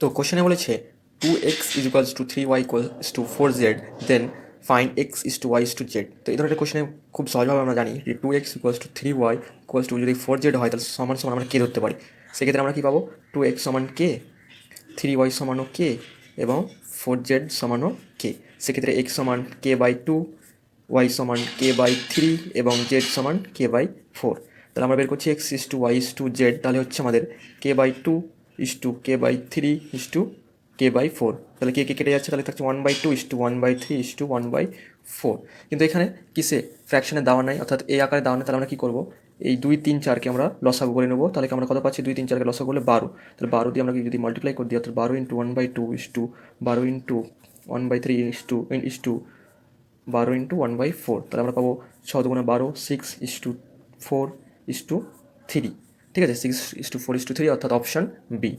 তো কোশ্চেনে বলেছে 2x is equals to 3y equals to 4z, then find x is to y is to z। তো এই ধরনের কোশ্চেনে খুব সহজভাবে আমরা জানি যে 2x equals to 3y equals two যদি 4z হয় তাহলে সমান সমান আমরা কে ধরতে পারি। সেক্ষেত্রে আমরা কী পাবো, 2x সমান কে, 3y সমানও কে এবং 4z সমানও কে। সেক্ষেত্রে x সমান k/2, y সমান k/3 এবং z সমান k/4। তাহলে আমরা বের করছি x is to y is to z, তাহলে হচ্ছে আমাদের k/2 is to k/3 is to k/4। তাহলে কে কেটে যাচ্ছে, তাহলে থাকছে 1/2 ইস টু 1/3 ইস টু 1/4। কিন্তু এখানে কিসে ফ্র্যাকশনে দেওয়া নাই, অর্থাৎ এই আকারে দেওয়া নেই। তাহলে আমরা কী করবো, এই 2, 3, 4কে আমরা লসাগু করে নেবো। তাহলে আমরা কত পাচ্ছি, 2, 3, 4কে লসাগু করলে 12। তাহলে 12 দিয়ে আমরা যদি মাল্টিপ্লাই করে দিই, অর্থাৎ 12 into 1/2 is to 12 into 1/3 is to 12 into 1/4। তাহলে আমরা পাবো 6 দুগুণে 12, 6 ইস টু 4 ইস টু 3। ঠিক আছে, 6 ইস টু 4 ইস টু 3, অর্থাৎ অপশান বি।